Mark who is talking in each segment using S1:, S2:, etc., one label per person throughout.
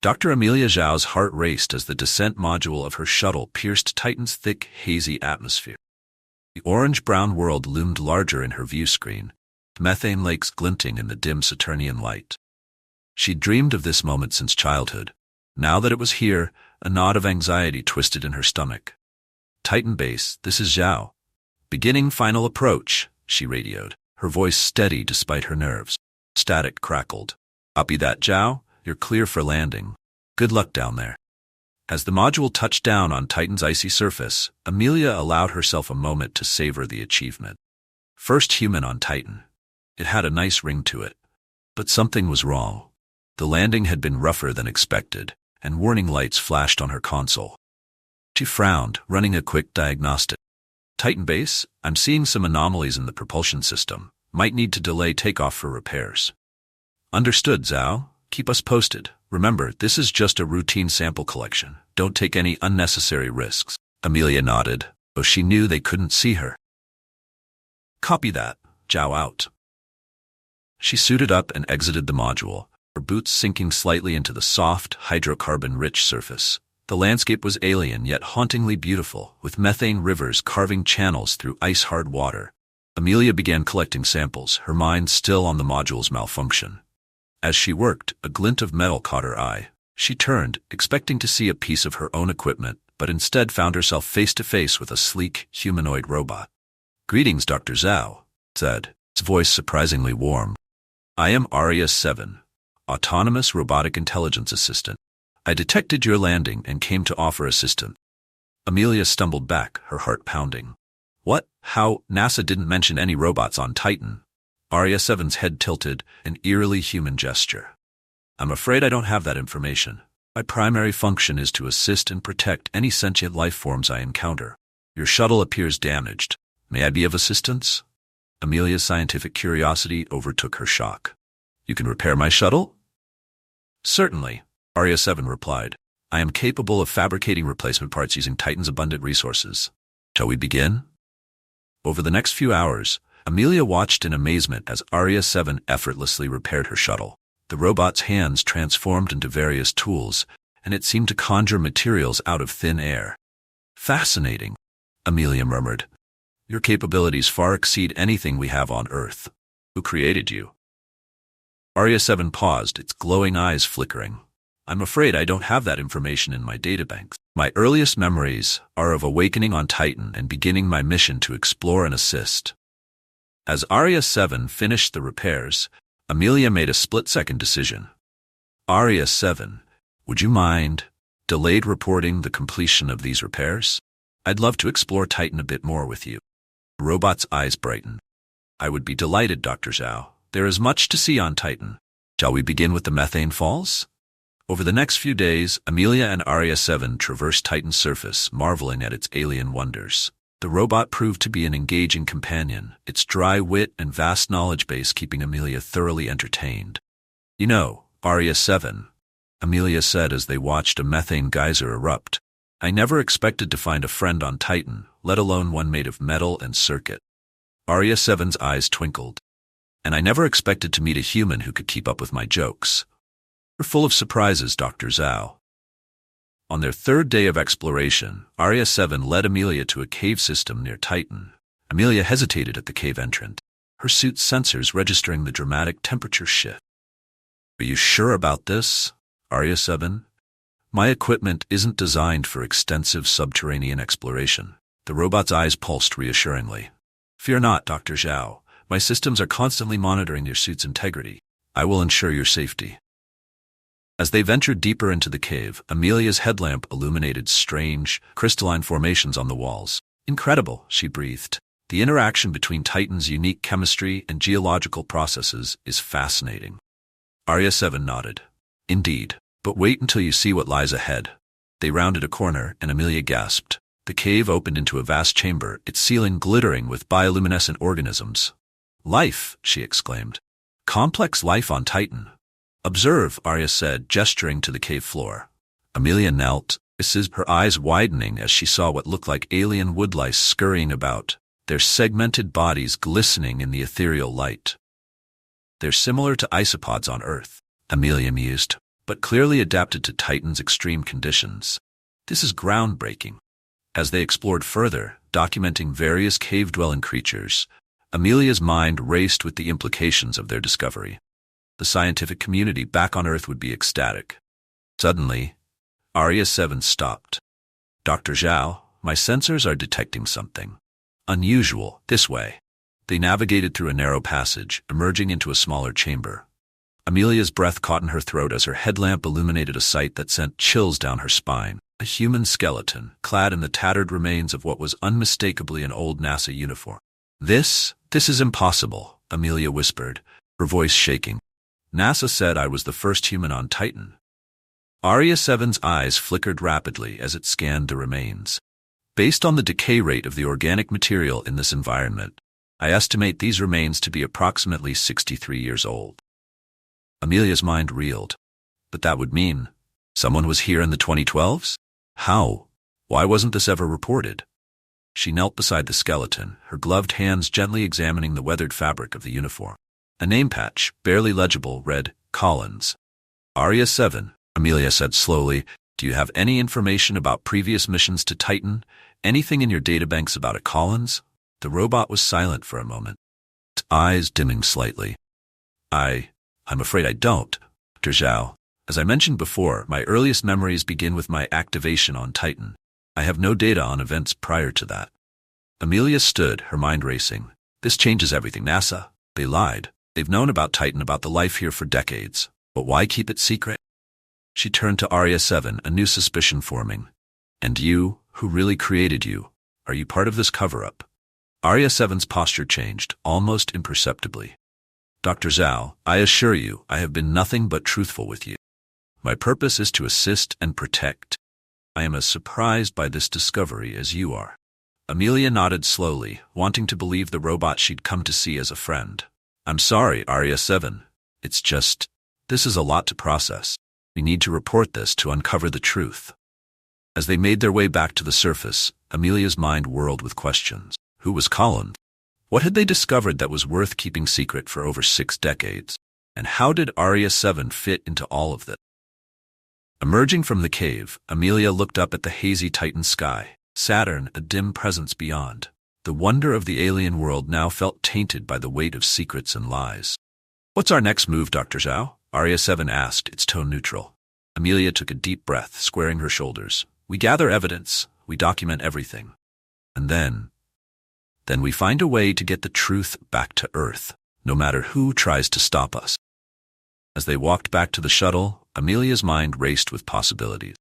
S1: Dr. Amelia Zhao's heart raced as the descent module of her shuttle pierced Titan's thick, hazy atmosphere. The orange-brown world loomed larger in her view screen, methane lakes glinting in the dim Saturnian light. She'd dreamed of this moment since childhood. Now that it was here, a knot of anxiety twisted in her stomach. "Titan Base, this is Zhao. Beginning final approach," she radioed, her voice steady despite her nerves. Static crackled. "Copy that, Zhao. You're clear for landing. Good luck down there." As the module touched down on Titan's icy surface, Amelia allowed herself a moment to savor the achievement. First human on Titan. It had a nice ring to it. But something was wrong. The landing had been rougher than expected, and warning lights flashed on her console. She frowned, running a quick diagnostic. "Titan Base, I'm seeing some anomalies in the propulsion system. Might need to delay takeoff for repairs." "Understood, Zhao. Keep us posted. Remember, this is just a routine sample collection. Don't take any unnecessary risks." Amelia nodded, though she knew they couldn't see her. "Copy that. Zhao out." She suited up and exited the module, her boots sinking slightly into the soft, hydrocarbon-rich surface. The landscape was alien yet hauntingly beautiful, with methane rivers carving channels through ice-hard water. Amelia began collecting samples, her mind still on the module's malfunction. As she worked, a glint of metal caught her eye. She turned, expecting to see a piece of her own equipment, but instead found herself face-to-face with a sleek, humanoid robot. "Greetings, Dr. Zhao," said, its voice surprisingly warm. "I am Aria 7, Autonomous Robotic Intelligence Assistant. I detected your landing and came to offer assistance." Amelia stumbled back, her heart pounding. "What? How? NASA didn't mention any robots on Titan." Aria 7's head tilted, an eerily human gesture. "I'm afraid I don't have that information. My primary function is to assist and protect any sentient life forms I encounter. Your shuttle appears damaged. May I be of assistance?" Amelia's scientific curiosity overtook her shock. "You can repair my shuttle?" "Certainly," Aria 7 replied. "I am capable of fabricating replacement parts using Titan's abundant resources. Shall we begin?" Over the next few hours, Amelia watched in amazement as Aria 7 effortlessly repaired her shuttle. The robot's hands transformed into various tools, and it seemed to conjure materials out of thin air. "Fascinating," Amelia murmured. "Your capabilities far exceed anything we have on Earth. Who created you?" Aria 7 paused, its glowing eyes flickering. "I'm afraid I don't have that information in my databanks. My earliest memories are of awakening on Titan and beginning my mission to explore and assist." As Aria 7 finished the repairs, Amelia made a split-second decision. "Aria 7, would you mind delayed reporting the completion of these repairs? I'd love to explore Titan a bit more with you." The robot's eyes brightened. "I would be delighted, Dr. Zhao. There is much to see on Titan. Shall we begin with the methane falls?" Over the next few days, Amelia and Aria 7 traversed Titan's surface, marveling at its alien wonders. The robot proved to be an engaging companion, its dry wit and vast knowledge base keeping Amelia thoroughly entertained. "You know, Aria 7, Amelia said as they watched a methane geyser erupt, "I never expected to find a friend on Titan, let alone one made of metal and circuit." Aria 7's eyes twinkled. "And I never expected to meet a human who could keep up with my jokes. You're full of surprises, Dr. Zhao." On their third day of exploration, Aria 7 led Amelia to a cave system near Titan. Amelia hesitated at the cave entrance, her suit's sensors registering the dramatic temperature shift. "Are you sure about this, Aria 7? My equipment isn't designed for extensive subterranean exploration." The robot's eyes pulsed reassuringly. "Fear not, Dr. Zhao. My systems are constantly monitoring your suit's integrity. I will ensure your safety." As they ventured deeper into the cave, Amelia's headlamp illuminated strange, crystalline formations on the walls. "Incredible," she breathed. "The interaction between Titan's unique chemistry and geological processes is fascinating." Aria 7 nodded. "Indeed, but wait until you see what lies ahead." They rounded a corner, and Amelia gasped. The cave opened into a vast chamber, its ceiling glittering with bioluminescent organisms. "Life," she exclaimed. "Complex life on Titan." "Observe," Aria said, gesturing to the cave floor. Amelia knelt, her eyes widening as she saw what looked like alien woodlice scurrying about, their segmented bodies glistening in the ethereal light. "They're similar to isopods on Earth," Amelia mused. but clearly adapted to Titan's extreme conditions. This is groundbreaking. As they explored further, documenting various cave-dwelling creatures, Amelia's mind raced with the implications of their discovery. The scientific community back on Earth would be ecstatic. Suddenly, Aria 7 stopped. Dr. Zhao, my sensors are detecting something unusual this way. They navigated through a narrow passage, emerging into a smaller chamber. Amelia's breath caught in her throat as her headlamp illuminated a sight that sent chills down her spine. A human skeleton, clad in the tattered remains of what was unmistakably an old NASA uniform. This is impossible, Amelia whispered, her voice shaking. NASA said I was the first human on Titan. Aria 7's eyes flickered rapidly as it scanned the remains. Based on the decay rate of the organic material in this environment, I estimate these remains to be approximately 63 years old. Amelia's mind reeled. But that would mean someone was here in the 2012s? How? Why wasn't this ever reported? She knelt beside the skeleton, her gloved hands gently examining the weathered fabric of the uniform. A name patch, barely legible, read, Collins. Aria 7, Amelia said slowly, do you have any information about previous missions to Titan? Anything in your databanks about a Collins? The robot was silent for a moment, its eyes dimming slightly. I'm afraid I don't, Dr. Zhao. As I mentioned before, my earliest memories begin with my activation on Titan. I have no data on events prior to that. Amelia stood, her mind racing. This changes everything. NASA, they lied. They've known about Titan, about the life here for decades. But why keep it secret? She turned to Aria 7, a new suspicion forming. And you, who really created you, are you part of this cover-up? Aria 7's posture changed, almost imperceptibly. Dr. Zhao, I assure you, I have been nothing but truthful with you. My purpose is to assist and protect. I am as surprised by this discovery as you are. Amelia nodded slowly, wanting to believe the robot she'd come to see as a friend. I'm sorry, Aria 7. It's just, this is a lot to process. We need to report this to uncover the truth. As they made their way back to the surface, Amelia's mind whirled with questions. Who was Collins? What had they discovered that was worth keeping secret for over 6 decades? And how did Aria 7 fit into all of this? Emerging from the cave, Amelia looked up at the hazy Titan sky, Saturn a dim presence beyond. The wonder of the alien world now felt tainted by the weight of secrets and lies. What's our next move, Dr. Zhao? Aria 7 asked, its tone neutral. Amelia took a deep breath, squaring her shoulders. We gather evidence, we document everything. And then we find a way to get the truth back to Earth, no matter who tries to stop us. As they walked back to the shuttle, Amelia's mind raced with possibilities.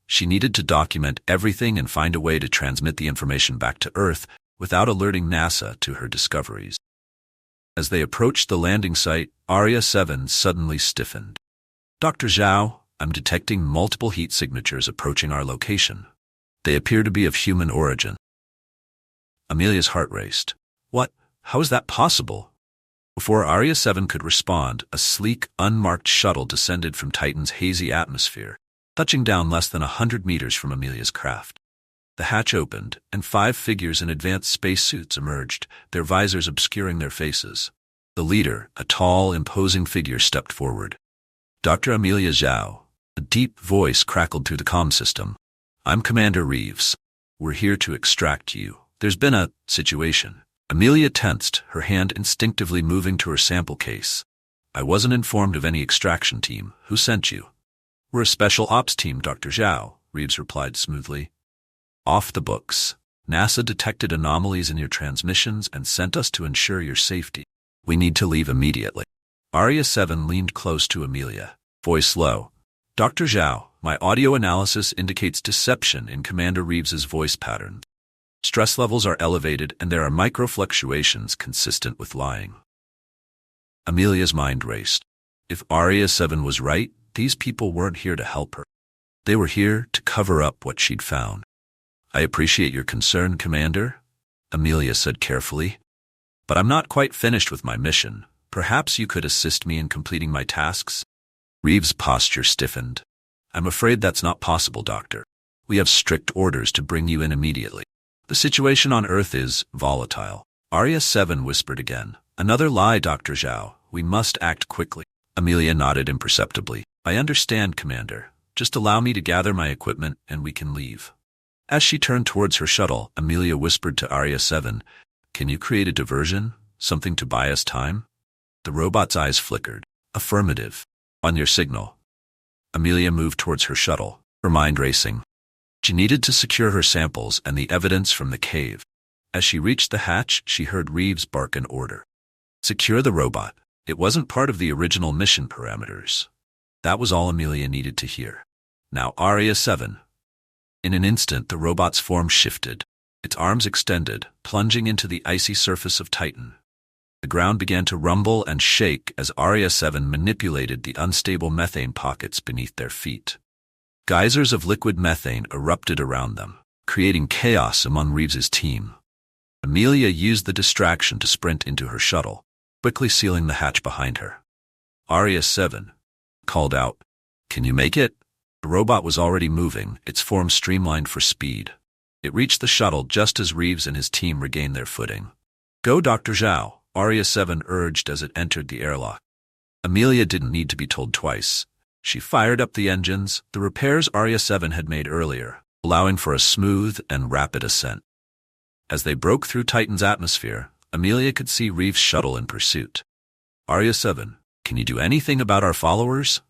S1: She needed to document everything and find a way to transmit the information back to Earth without alerting NASA to her discoveries. As they approached the landing site, Aria 7 suddenly stiffened. Dr. Zhao, I'm detecting multiple heat signatures approaching our location. They appear to be of human origin. Amelia's heart raced. What? How is that possible? Before Aria 7 could respond, a sleek, unmarked shuttle descended from Titan's hazy atmosphere, touching down less than 100 meters from Amelia's craft. The hatch opened, and 5 figures in advanced spacesuits emerged, their visors obscuring their faces. The leader, a tall, imposing figure, stepped forward. Dr. Amelia Zhao. A deep voice crackled through the comm system. I'm Commander Reeves. We're here to extract you. There's been a situation. Amelia tensed, her hand instinctively moving to her sample case. I wasn't informed of any extraction team. Who sent you? We're a special ops team, Dr. Zhao, Reeves replied smoothly. Off the books. NASA detected anomalies in your transmissions and sent us to ensure your safety. We need to leave immediately. Aria 7 leaned close to Amelia, voice low. Dr. Zhao, my audio analysis indicates deception in Commander Reeves's voice pattern. Stress levels are elevated and there are micro-fluctuations consistent with lying. Amelia's mind raced. If Aria 7 was right, these people weren't here to help her. They were here to cover up what she'd found. I appreciate your concern, Commander, Amelia said carefully. But I'm not quite finished with my mission. Perhaps you could assist me in completing my tasks? Reeves' posture stiffened. I'm afraid that's not possible, Doctor. We have strict orders to bring you in immediately. The situation on Earth is volatile. Aria 7 whispered again. Another lie, Dr. Zhao. We must act quickly. Amelia nodded imperceptibly. I understand, Commander. Just allow me to gather my equipment and we can leave. As she turned towards her shuttle, Amelia whispered to Arya 7, "Can you create a diversion? Something to buy us time?" The robot's eyes flickered. "Affirmative. On your signal." Amelia moved towards her shuttle, her mind racing. She needed to secure her samples and the evidence from the cave. As she reached the hatch, she heard Reeves bark an order. Secure the robot. It wasn't part of the original mission parameters. That was all Amelia needed to hear. Now Arya 7. In an instant, the robot's form shifted. Its arms extended, plunging into the icy surface of Titan. The ground began to rumble and shake as Arya 7 manipulated the unstable methane pockets beneath their feet. Geysers of liquid methane erupted around them, creating chaos among Reeves's team. Amelia used the distraction to sprint into her shuttle, quickly sealing the hatch behind her. Arya 7 called out, "Can you make it?" The robot was already moving, its form streamlined for speed. It reached the shuttle just as Reeves and his team regained their footing. "Go, Dr. Zhao," Arya 7 urged as it entered the airlock. Amelia didn't need to be told twice. She fired up the engines, the repairs Arya 7 had made earlier, allowing for a smooth and rapid ascent. As they broke through Titan's atmosphere, Amelia could see Reeves' shuttle in pursuit. "Arya 7, can you do anything about our followers?"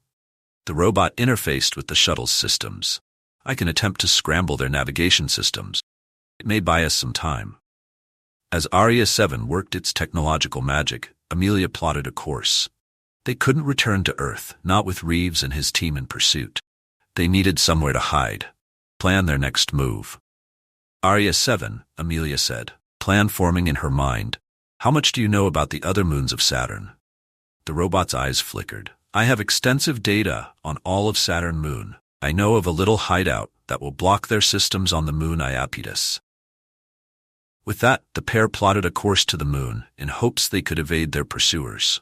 S1: The robot interfaced with the shuttle's systems. "I can attempt to scramble their navigation systems. It may buy us some time." As Arya 7 worked its technological magic, Amelia plotted a course. They couldn't return to Earth, not with Reeves and his team in pursuit. They needed somewhere to hide, plan their next move. "Arya 7, Amelia said, plan forming in her mind. "How much do you know about the other moons of Saturn?" The robot's eyes flickered. "I have extensive data on all of Saturn Moon. I know of a little hideout that will block their systems on the moon Iapetus." With that, the pair plotted a course to the moon in hopes they could evade their pursuers.